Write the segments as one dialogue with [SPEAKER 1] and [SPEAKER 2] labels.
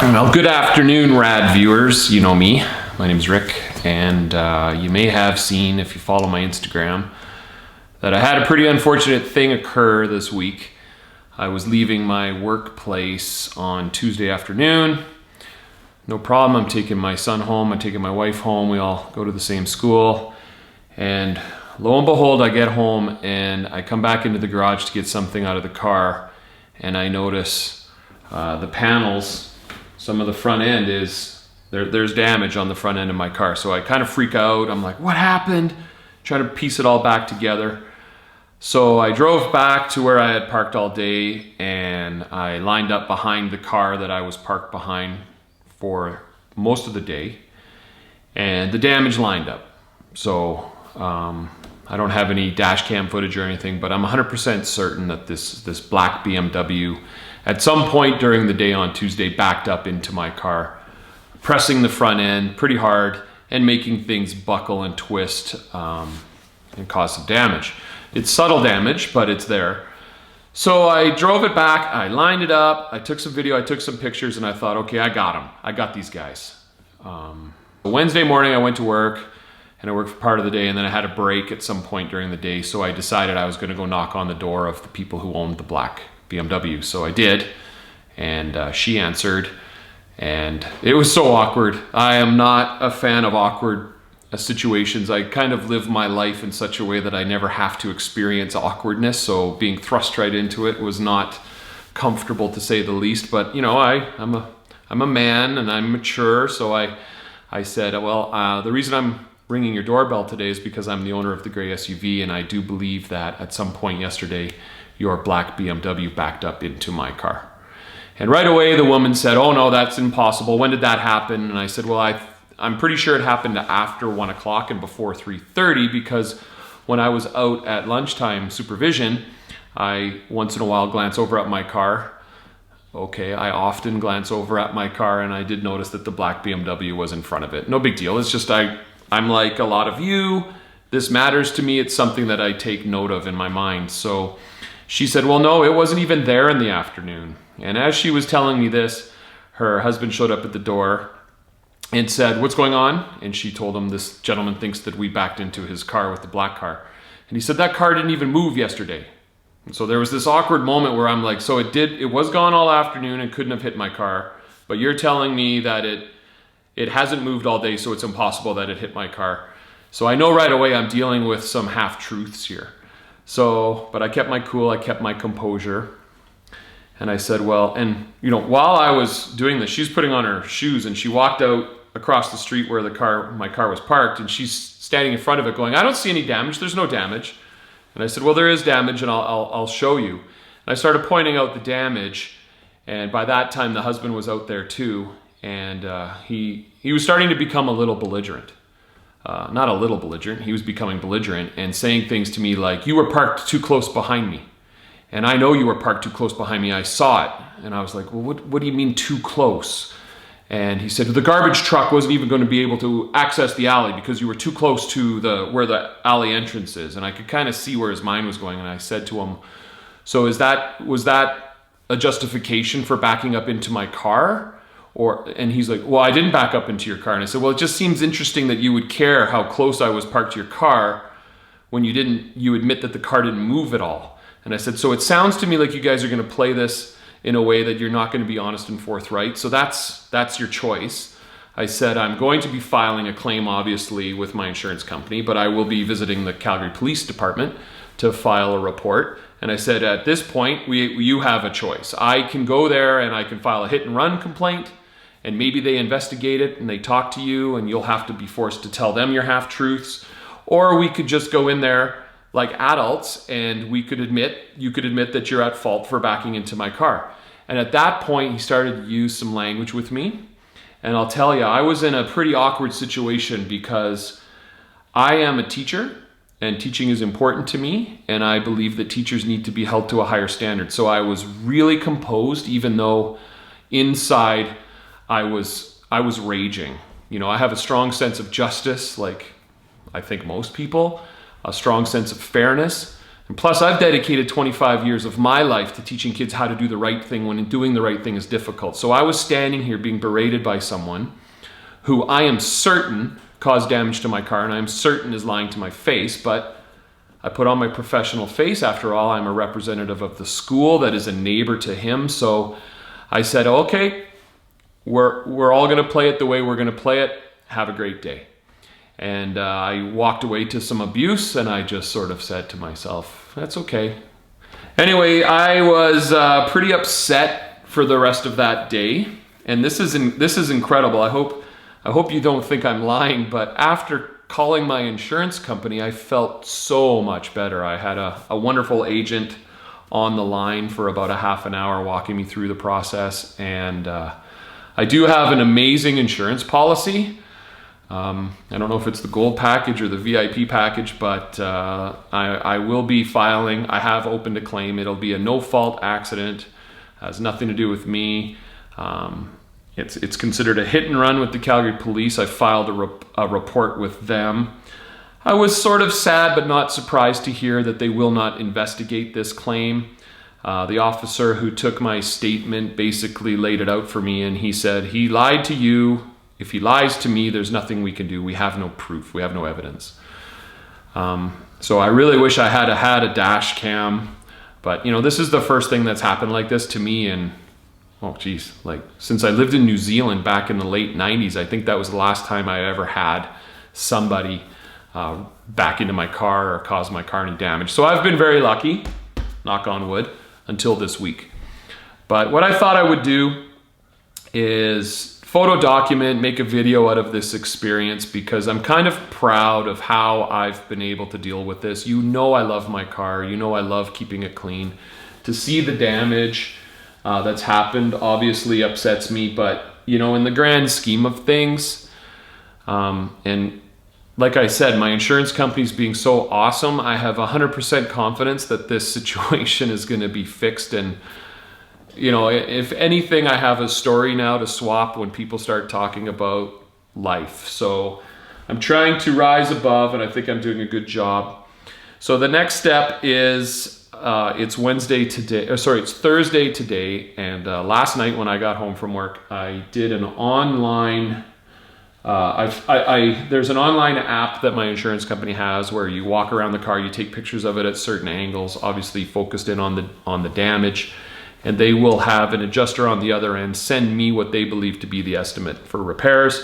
[SPEAKER 1] Well, good afternoon, rad viewers. You know me. My name's Rick, and you may have seen, if you follow my Instagram, that I had a pretty unfortunate thing occur this week. I was leaving my workplace on Tuesday afternoon. No problem. I'm taking my son home. I'm taking my wife home. We all go to the same school. And lo and behold, I get home and I come back into the garage to get something out of the car, and I notice the panels. Some of the front end is, there's damage on the front end of my car. So I kind of freak out. I'm like, what happened? Trying to piece it all back together. So I drove back to where I had parked all day, and I lined up behind the car that I was parked behind for most of the day, and the damage lined up. So I don't have any dash cam footage or anything, but I'm 100% certain that this black BMW at some point during the day on Tuesday backed up into my car, pressing the front end pretty hard and making things buckle and twist and cause some damage. It's subtle damage, but it's there. So I drove it back, I lined it up, I took some video, I took some pictures, and I thought, okay, I got them. I got these guys. Wednesday morning I went to work, and I worked for part of the day, and then I had a break at some point during the day, so I decided I was gonna go knock on the door of the people who owned the black BMW. So I did, and she answered, and it was so awkward. I am not a fan of awkward situations. I kind of live my life in such a way that I never have to experience awkwardness, so being thrust right into it was not comfortable, to say the least. But you know, I'm a man and I'm mature, so I said, well, the reason I'm ringing your doorbell today is because I'm the owner of the gray SUV, and I do believe that at some point yesterday your black BMW backed up into my car. And right away the woman said, oh no, that's impossible. When did that happen? And I said, well, I'm pretty sure it happened after 1 o'clock and before 3:30, because when I was out at lunchtime supervision, I once in a while glance over at my car. Okay, I often glance over at my car, and I did notice that the black BMW was in front of it. No big deal. It's just I'm like a lot of you. This matters to me. It's something that I take note of in my mind. So she said, well, no, it wasn't even there in the afternoon. And as she was telling me this, her husband showed up at the door and said, what's going on? And she told him, this gentleman thinks that we backed into his car with the black car. And he said, that car didn't even move yesterday. And so there was this awkward moment where I'm like, so it was gone all afternoon and couldn't have hit my car, but you're telling me that it hasn't moved all day, so it's impossible that it hit my car. So I know right away I'm dealing with some half-truths here. So, but I kept my cool, I kept my composure. And I said, well, and you know, while I was doing this, she's putting on her shoes, and she walked out across the street where my car was parked, and she's standing in front of it going, I don't see any damage, there's no damage. And I said, well, there is damage, and I'll show you. And I started pointing out the damage, and by that time the husband was out there too, and he was starting to become a little belligerent. Not a little belligerent, he was becoming belligerent and saying things to me like, you were parked too close behind me. And I know you were parked too close behind me, I saw it. And I was like, well, what do you mean too close? And he said, the garbage truck wasn't even going to be able to access the alley because you were too close to where the alley entrance is. And I could kind of see where his mind was going. And I said to him, so was that a justification for backing up into my car? And he's like, well, I didn't back up into your car. And I said, well, it just seems interesting that you would care how close I was parked to your car when you admit that the car didn't move at all. And I said, so it sounds to me like you guys are going to play this in a way that you're not going to be honest and forthright. So that's your choice. I said, I'm going to be filing a claim, obviously, with my insurance company, but I will be visiting the Calgary Police Department to file a report. And I said, at this point, you have a choice. I can go there and I can file a hit and run complaint, and maybe they investigate it and they talk to you and you'll have to be forced to tell them your half-truths. Or we could just go in there like adults, and you could admit that you're at fault for backing into my car. And at that point, he started to use some language with me. And I'll tell you, I was in a pretty awkward situation because I am a teacher, and teaching is important to me, and I believe that teachers need to be held to a higher standard. So I was really composed, even though inside I was raging. You know, I have a strong sense of justice, like I think most people, a strong sense of fairness, And plus, I've dedicated 25 years of my life to teaching kids how to do the right thing when doing the right thing is difficult. So I was standing here being berated by someone who I am certain caused damage to my car, and I'm certain is lying to my face, but I put on my professional face. After all, I'm a representative of the school that is a neighbor to him. So I said, okay, we're all gonna play it the way we're gonna play it. Have a great day. And I walked away to some abuse, and I just sort of said to myself, that's okay. Anyway, I was pretty upset for the rest of that day. And this is incredible. I hope you don't think I'm lying, but after calling my insurance company, I felt so much better. I had a wonderful agent on the line for about a half an hour walking me through the process. And I do have an amazing insurance policy. I don't know if it's the gold package or the VIP package, but I will be filing. I have opened a claim. It'll be a no-fault accident. Has nothing to do with me. It's considered a hit and run with the Calgary Police. I filed a report with them. I was sort of sad but not surprised to hear that they will not investigate this claim. The officer who took my statement basically laid it out for me, and he said, he lied to you. If he lies to me, there's nothing we can do. We have no proof. We have no evidence. So I really wish I had a dash cam, but you know, this is the first thing that's happened like this to me in, oh geez, like since I lived in New Zealand back in the late 90s. I think that was the last time I ever had somebody back into my car or cause my car any damage. So I've been very lucky, knock on wood, until this week. But what I thought I would do is photo document, make a video out of this experience, because I'm kind of proud of how I've been able to deal with this. You know I love my car. You know I love keeping it clean. To see the damage that's happened obviously upsets me, but you know, in the grand scheme of things, and like I said, my insurance company's being so awesome, I have 100% confidence that this situation is going to be fixed. And you know, if anything, I have a story now to swap when people start talking about life. So I'm trying to rise above, and I think I'm doing a good job. So the next step is it's Wednesday today, or sorry, it's Thursday today. And last night when I got home from work, I did an online, there's an online app that my insurance company has where you walk around the car, you take pictures of it at certain angles, obviously focused in on the damage. And they will have an adjuster on the other end send me what they believe to be the estimate for repairs.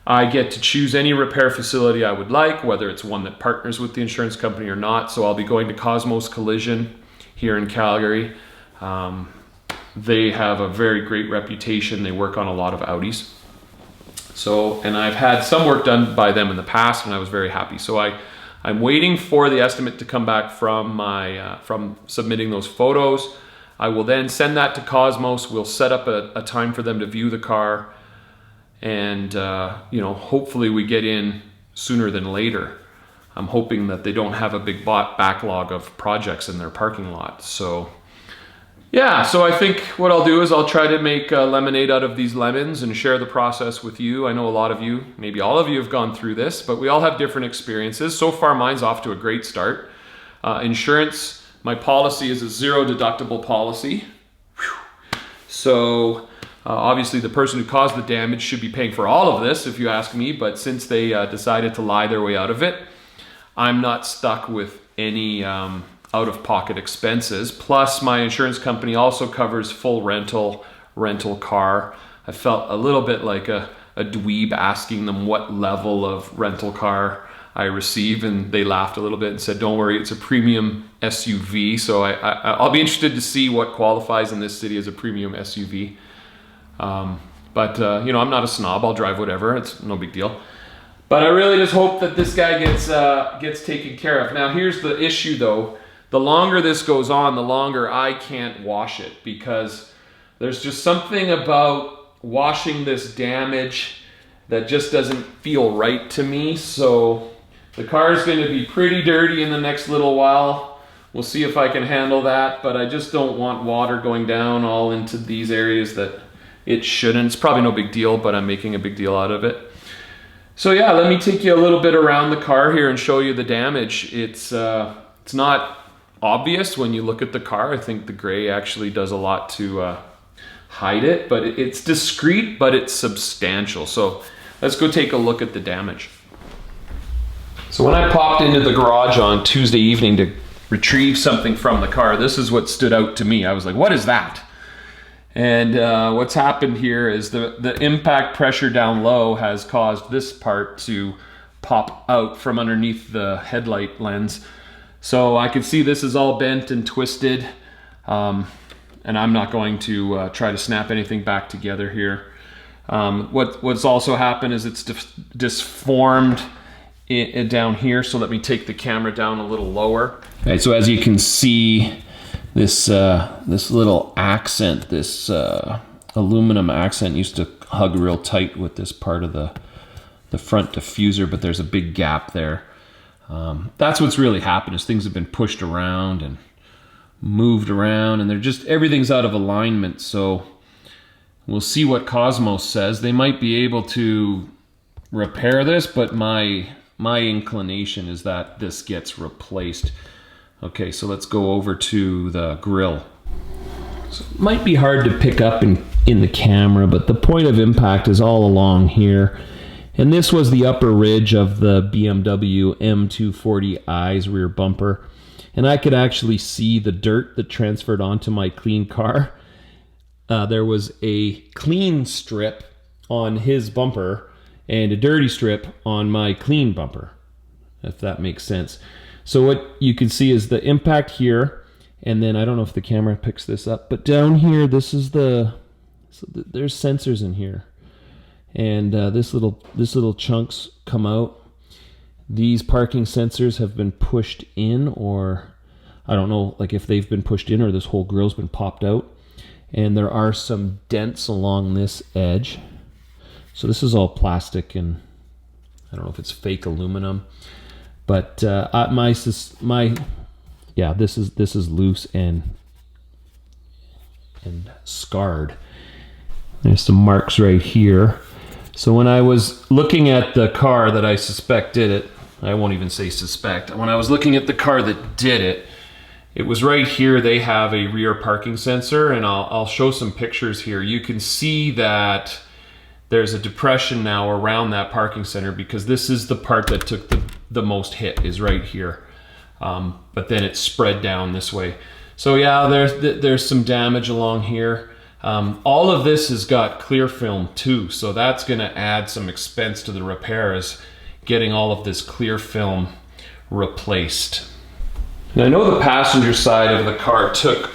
[SPEAKER 1] I get to choose any repair facility I would like, whether it's one that partners with the insurance company or not. So I'll be going to Cosmos Collision here in Calgary. They have a very great reputation. They work on a lot of Audis. So, and I've had some work done by them in the past, and I was very happy. So I'm waiting for the estimate to come back from from submitting those photos. I will then send that to Cosmos. We'll set up a time for them to view the car, and you know, hopefully we get in sooner than later. I'm hoping that they don't have a big backlog of projects in their parking lot. So yeah, so I think what I'll do is I'll try to make lemonade out of these lemons and share the process with you. I know a lot of you, maybe all of you, have gone through this, but we all have different experiences. So far, mine's off to a great start. Insurance, my policy is a zero deductible policy. Whew. So obviously the person who caused the damage should be paying for all of this, if you ask me, but since they decided to lie their way out of it, I'm not stuck with any out-of-pocket expenses. Plus, my insurance company also covers full rental car. I felt a little bit like a dweeb asking them what level of rental car I receive, and they laughed a little bit and said, don't worry, it's a premium SUV. So I'll be interested to see what qualifies in this city as a premium SUV. But you know, I'm not a snob. I'll drive whatever. It's no big deal. But I really just hope that this guy gets taken care of. Now, here's the issue, though. The longer this goes on, the longer I can't wash it, because there's just something about washing this damage that just doesn't feel right to me. So the car is going to be pretty dirty in the next little while. We'll see if I can handle that, but I just don't want water going down all into these areas that it shouldn't. It's probably no big deal, but I'm making a big deal out of it. So yeah, let me take you a little bit around the car here and show you the damage. It's not obvious when you look at the car. I think the gray actually does a lot to hide it, but it's discreet, but it's substantial. So let's go take a look at the damage. So when I popped into the garage on Tuesday evening to retrieve something from the car, this is what stood out to me. I was like, what is that? And what's happened here is the impact pressure down low has caused this part to pop out from underneath the headlight lens. So I can see this is all bent and twisted, and I'm not going to try to snap anything back together here. What's also happened is it's disformed down here. So let me take the camera down a little lower. Okay, so as you can see, this little accent, this aluminum accent used to hug real tight with this part of the front diffuser, but there's a big gap there. That's what's really happened, is things have been pushed around and moved around, and they're just, everything's out of alignment. So we'll see what Cosmos says. They might be able to repair this, but my inclination is that this gets replaced. Okay, so let's go over to the grille. So it might be hard to pick up in the camera, but the point of impact is all along here. And this was the upper ridge of the BMW M240i's rear bumper. And I could actually see the dirt that transferred onto my clean car. There was a clean strip on his bumper and a dirty strip on my clean bumper, if that makes sense. So what you can see is the impact here, and then I don't know if the camera picks this up, but down here, this is there's sensors in here. And this little chunks come out. These parking sensors have been pushed in, or I don't know, like if they've been pushed in or this whole grille's been popped out. And there are some dents along this edge. So this is all plastic, and I don't know if it's fake aluminum, but this is loose and scarred. There's some marks right here. So when I was looking at the car that I suspect did it, I won't even say suspect, when I was looking at the car that did it, it was right here. They have a rear parking sensor, and I'll show some pictures here. You can see that there's a depression now around that parking center, because this is the part that took the most hit, is right here. But then it spread down this way. So yeah, there's some damage along here. All of this has got clear film too, so that's going to add some expense to the repair, is getting all of this clear film replaced. And I know the passenger side of the car took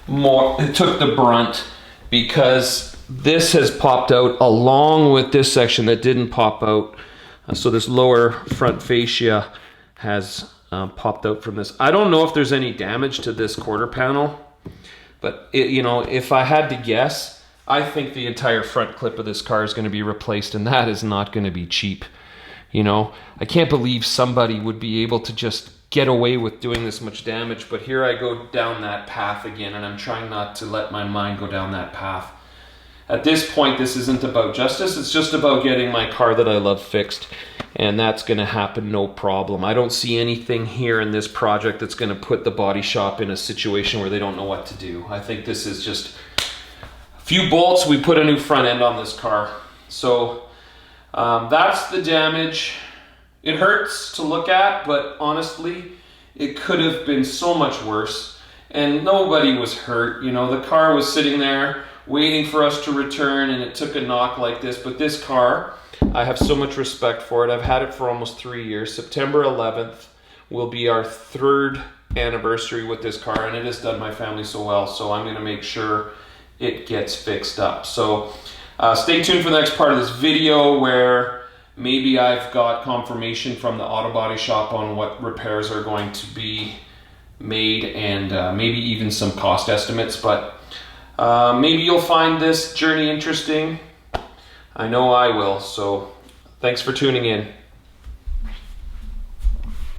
[SPEAKER 1] the brunt, because this has popped out along with this section that didn't pop out. So this lower front fascia has popped out from this. I don't know if there's any damage to this quarter panel, but if I had to guess, I think the entire front clip of this car is going to be replaced, and that is not going to be cheap. I can't believe somebody would be able to just get away with doing this much damage, but here I go down that path again, and I'm trying not to let my mind go down that path. At this point, this isn't about justice, it's just about getting my car that I love fixed, and that's going to happen no problem. I don't see anything here in this project that's going to put the body shop in a situation where they don't know what to do. I think this is just a few bolts, we put a new front end on this car. So that's the damage. It hurts to look at, but honestly, it could have been so much worse, and nobody was hurt. The car was sitting there waiting for us to return, and it took a knock like this. But this car, I have so much respect for it. I've had it for almost 3 years. September 11th will be our 3rd anniversary with this car, and it has done my family so well, so I'm going to make sure it gets fixed up. So stay tuned for the next part of this video, where maybe I've got confirmation from the auto body shop on what repairs are going to be made, and maybe even some cost estimates. But maybe you'll find this journey interesting. I know I will. So thanks for tuning in.